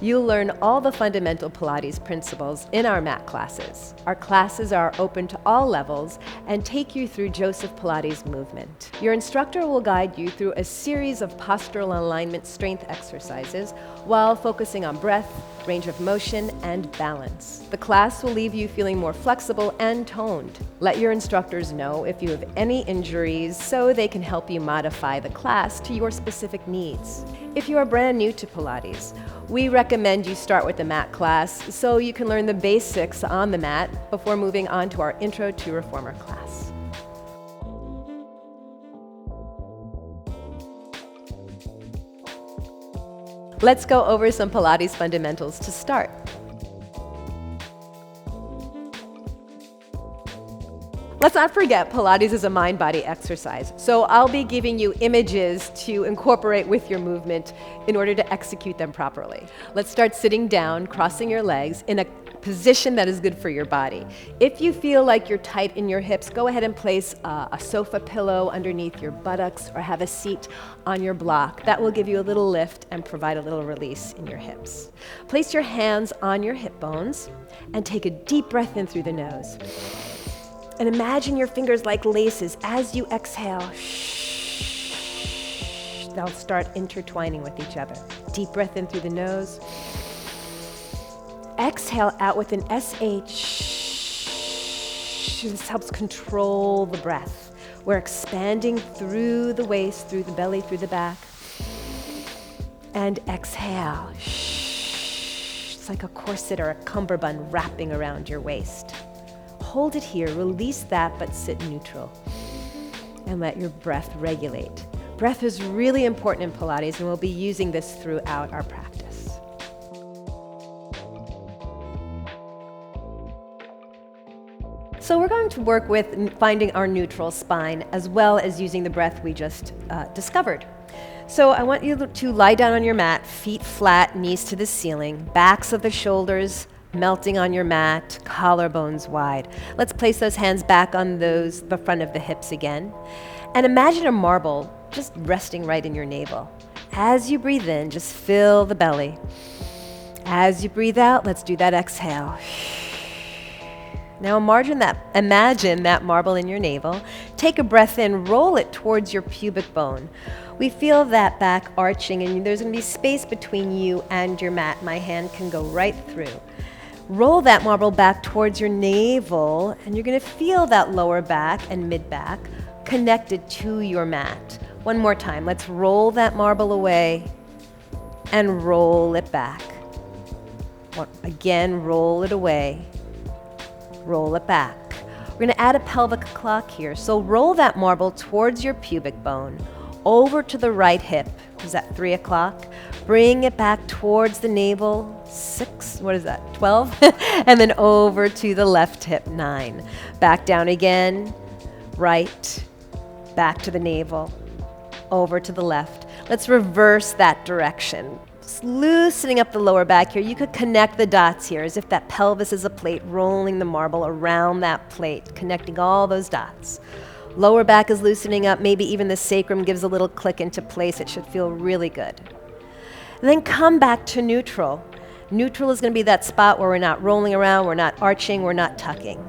You'll learn all the fundamental Pilates principles in our mat classes. Our classes are open to all levels and take you through Joseph Pilates' movement. Your instructor will guide you through a series of postural alignment strength exercises while focusing on breath, range of motion, and balance. The class will leave you feeling more flexible and toned. Let your instructors know if you have any injuries so they can help you modify the class to your specific needs. If you are brand new to Pilates, we recommend you start with the mat class so you can learn the basics on the mat before moving on to our Intro to Reformer class. Let's go over some Pilates fundamentals to start. Let's not forget Pilates is a mind-body exercise, so I'll be giving you images to incorporate with your movement in order to execute them properly. Let's start sitting down, crossing your legs in a position that is good for your body. If you feel like you're tight in your hips, go ahead and place a sofa pillow underneath your buttocks or have a seat on your block. That will give you a little lift and provide a little release in your hips. Place your hands on your hip bones and take a deep breath in through the nose. And imagine your fingers like laces. As you exhale, they'll start intertwining with each other. Deep breath in through the nose. Exhale out with an SH. This helps control the breath. We're expanding through the waist, through the belly, through the back. And exhale. It's like a corset or a cummerbund wrapping around your waist. Hold it here, release that, but sit neutral. And let your breath regulate. Breath is really important in Pilates, and we'll be using this throughout our practice. So we're going to work with finding our neutral spine as well as using the breath we just discovered. So I want you to lie down on your mat, feet flat, knees to the ceiling, backs of the shoulders melting on your mat, collarbones wide. Let's place those hands back on the front of the hips again. And imagine a marble just resting right in your navel. As you breathe in, just fill the belly. As you breathe out, let's do that exhale. Now imagine that marble in your navel. Take a breath in, roll it towards your pubic bone. We feel that back arching, and there's going to be space between you and your mat. My hand can go right through. Roll that marble back towards your navel, and you're going to feel that lower back and mid back connected to your mat. One more time. Let's roll that marble away and roll it back. Again, roll it away. Roll it back. We're going to add a pelvic clock here. So roll that marble towards your pubic bone, over to the right hip. Is that 3 o'clock? Bring it back towards the navel, 6, 12? And then over to the left hip, 9. Back down again, right, back to the navel, over to the left. Let's reverse that direction. Just loosening up the lower back here. You could connect the dots here as if that pelvis is a plate, rolling the marble around that plate, connecting all those dots. Lower back is loosening up. Maybe even the sacrum gives a little click into place. It should feel really good. And then come back to neutral. Neutral is going to be that spot where we're not rolling around, we're not arching, we're not tucking.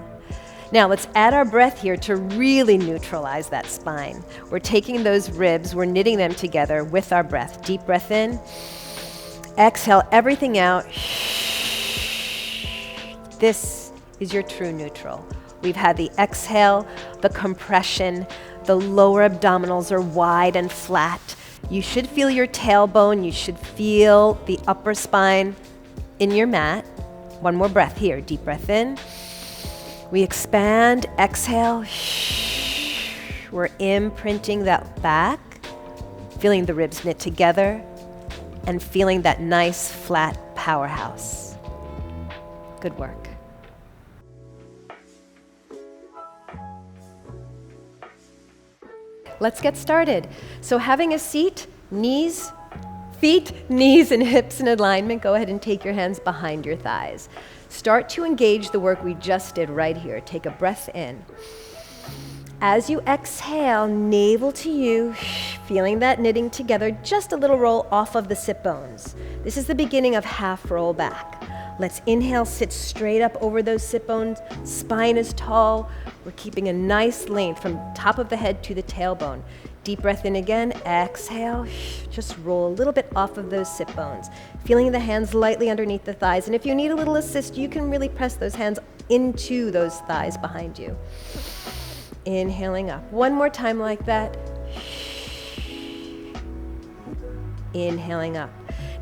Now let's add our breath here to really neutralize that spine. We're taking those ribs, we're knitting them together with our breath. Deep breath in. Exhale everything out. This is your true neutral. We've had the exhale, the compression, the lower abdominals are wide and flat. You should feel your tailbone, you should feel the upper spine in your mat. One more breath here, deep breath in. We expand, exhale. We're imprinting that back, feeling the ribs knit together, and feeling that nice flat powerhouse. Good work. Let's get started. So having a seat, feet, knees, and hips in alignment, go ahead and take your hands behind your thighs. Start to engage the work we just did right here. Take a breath in. As you exhale, navel to you, Feeling that knitting together, just a little roll off of the sit bones. This is the beginning of half roll back. Let's inhale, sit straight up over those sit bones. Spine is tall. We're keeping a nice length from top of the head to the tailbone. Deep breath in again, exhale, just roll a little bit off of those sit bones. Feeling the hands lightly underneath the thighs. And if you need a little assist, you can really press those hands into those thighs behind you. Inhaling up. One more time like that. Inhaling up.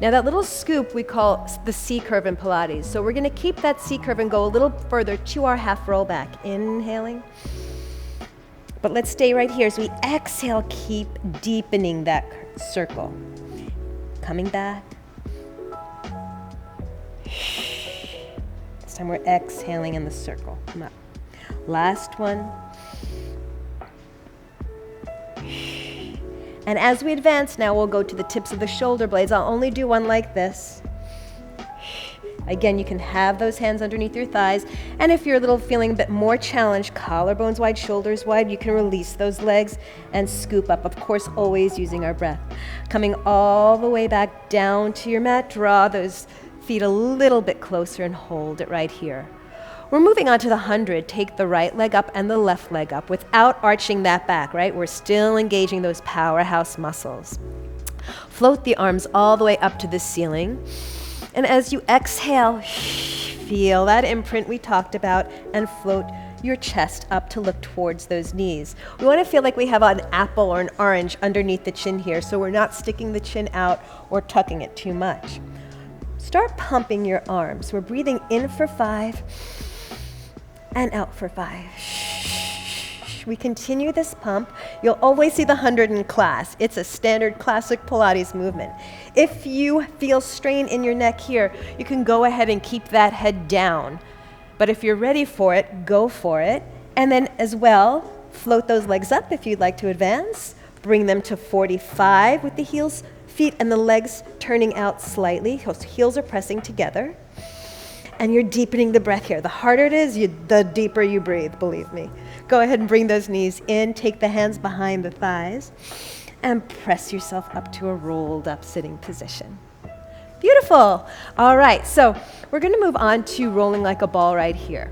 Now that little scoop we call the C curve in Pilates. So we're gonna keep that C curve and go a little further to our half roll back. Inhaling. But let's stay right here. As we exhale, keep deepening that circle. Coming back. This time we're exhaling in the circle. Come up. Last one. And as we advance now, we'll go to the tips of the shoulder blades. I'll only do one like this. Again, you can have those hands underneath your thighs. And if you're feeling a bit more challenged, collarbones wide, shoulders wide, you can release those legs and scoop up. Of course, always using our breath. Coming all the way back down to your mat, draw those feet a little bit closer and hold it right here. We're moving on to the 100. Take the right leg up and the left leg up without arching that back, right? We're still engaging those powerhouse muscles. Float the arms all the way up to the ceiling. And as you exhale, feel that imprint we talked about and float your chest up to look towards those knees. We want to feel like we have an apple or an orange underneath the chin here, so we're not sticking the chin out or tucking it too much. Start pumping your arms. We're breathing in for 5 and out for 5. We continue this pump. You'll always see the 100 in class. It's a standard classic Pilates movement. If you feel strain in your neck here, you can go ahead and keep that head down. But if you're ready for it, go for it. And then as well, float those legs up if you'd like to advance. Bring them to 45 with the heels, feet, and the legs turning out slightly. Heels are pressing together. And you're deepening the breath here. The harder it is, the deeper you breathe, believe me. Go ahead and bring those knees in. Take the hands behind the thighs and press yourself up to a rolled up sitting position. Beautiful. All right, so we're gonna move on to rolling like a ball right here.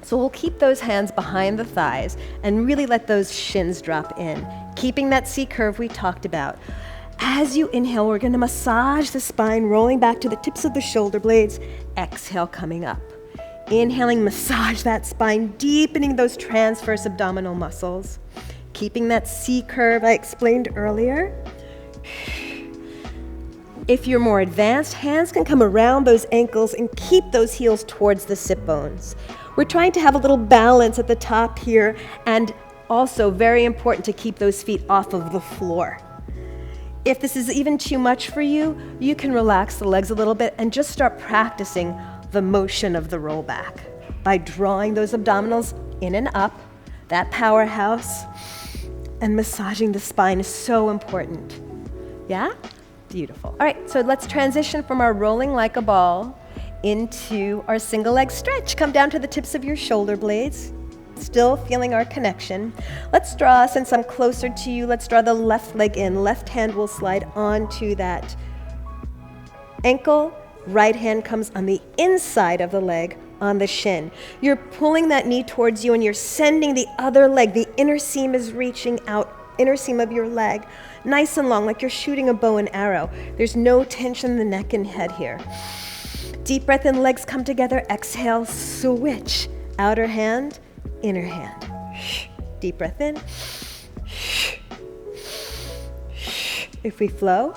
So we'll keep those hands behind the thighs and really let those shins drop in, keeping that C curve we talked about. As you inhale, we're gonna massage the spine, rolling back to the tips of the shoulder blades. Exhale, coming up. Inhaling, massage that spine, deepening those transverse abdominal muscles. Keeping that C curve I explained earlier. If you're more advanced, hands can come around those ankles and keep those heels towards the sit bones. We're trying to have a little balance at the top here, and also very important to keep those feet off of the floor. If this is even too much for you, you can relax the legs a little bit and just start practicing the motion of the roll back by drawing those abdominals in and up, that powerhouse, and massaging the spine is so important. Yeah? Beautiful. All right, so let's transition from our rolling like a ball into our single leg stretch. Come down to the tips of your shoulder blades. Still feeling our connection. Let's draw, since I'm closer to you, let's draw the left leg in. Left hand will slide onto that ankle. Right hand comes on the inside of the leg, on the shin. You're pulling that knee towards you and you're sending the other leg. The inner seam is reaching out, inner seam of your leg, nice and long, like you're shooting a bow and arrow. There's no tension in the neck and head here. Deep breath in, legs come together. Exhale, switch. Outer hand, inner hand. Deep breath in. If we flow,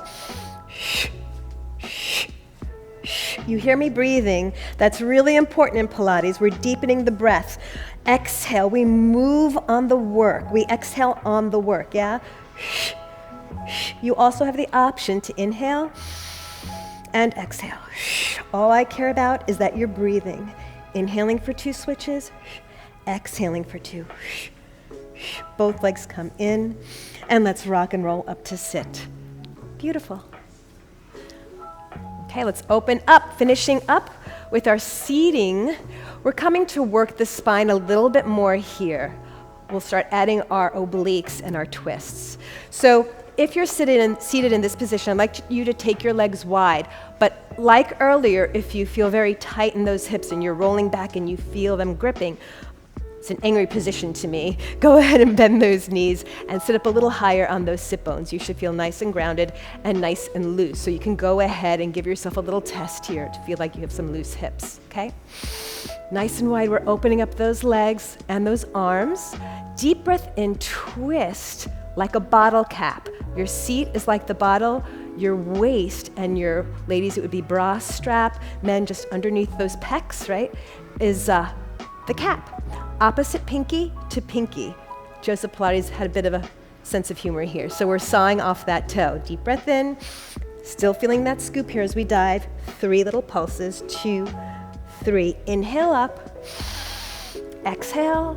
you hear me breathing. That's really important in Pilates. We're deepening the breath. Exhale, we move on the work. We exhale on the work, yeah? You also have the option to inhale and exhale. All I care about is that you're breathing. Inhaling for 2 switches. Exhaling for 2. Both legs come in, and let's rock and roll up to sit. Beautiful. Okay, let's open up, finishing up with our seating. We're coming to work the spine a little bit more here. We'll start adding our obliques and our twists. So if you're seated in this position, I'd like you to take your legs wide. But like earlier, if you feel very tight in those hips and you're rolling back and you feel them gripping, it's an angry position to me. Go ahead and bend those knees and sit up a little higher on those sit bones. You should feel nice and grounded and nice and loose. So you can go ahead and give yourself a little test here to feel like you have some loose hips, okay? Nice and wide, we're opening up those legs and those arms. Deep breath in, twist like a bottle cap. Your seat is like the bottle, your waist and your, ladies, it would be bra strap, men just underneath those pecs, right, is the cap. Opposite pinky to pinky. Joseph Pilates had a bit of a sense of humor here. So we're sawing off that toe. Deep breath in, still feeling that scoop here as we dive. 3 little pulses, 2, 3. Inhale up, exhale,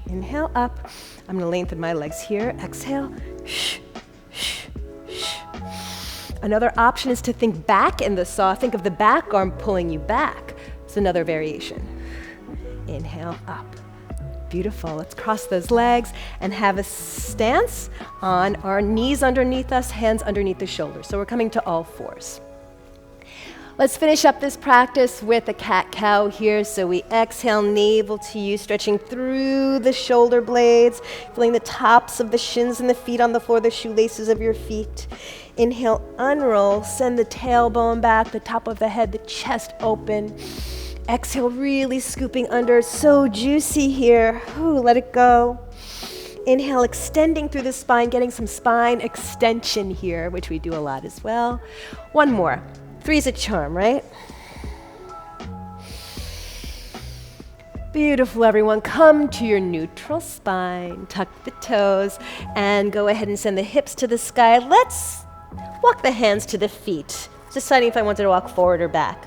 inhale up. I'm gonna lengthen my legs here, exhale. Another option is to think back in the saw. Think of the back arm pulling you back. It's another variation. Inhale up. Beautiful. Let's cross those legs and have a stance on our knees underneath us, hands underneath the shoulders. So we're coming to all fours. Let's finish up this practice with a cat-cow here. So we exhale, navel to you, stretching through the shoulder blades, feeling the tops of the shins and the feet on the floor, the shoelaces of your feet. Inhale, unroll, send the tailbone back, the top of the head, the chest open. Exhale, really scooping under, so juicy here. Ooh, let it go. Inhale, extending through the spine, getting some spine extension here, which we do a lot as well. One more. 3's a charm, right? Beautiful, everyone. Come to your neutral spine. Tuck the toes and go ahead and send the hips to the sky. Let's walk the hands to the feet. Deciding if I wanted to walk forward or back.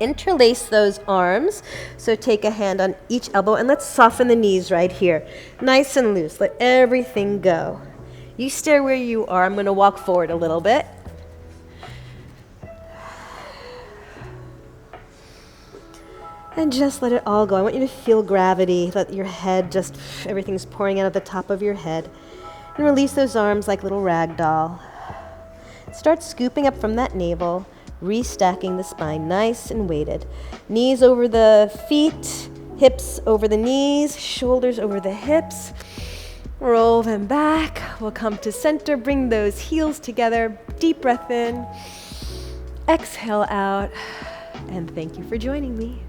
Interlace those arms. So take a hand on each elbow and let's soften the knees right here. Nice and loose. Let everything go. You stay where you are. I'm going to walk forward a little bit. And just let it all go. I want you to feel gravity. Let your head just, everything's pouring out of the top of your head. And release those arms like little rag doll. Start scooping up from that navel, restacking the spine nice and weighted. Knees over the feet, hips over the knees, shoulders over the hips. Roll them back. We'll come to center. Bring those heels together. Deep breath in. Exhale out. And thank you for joining me.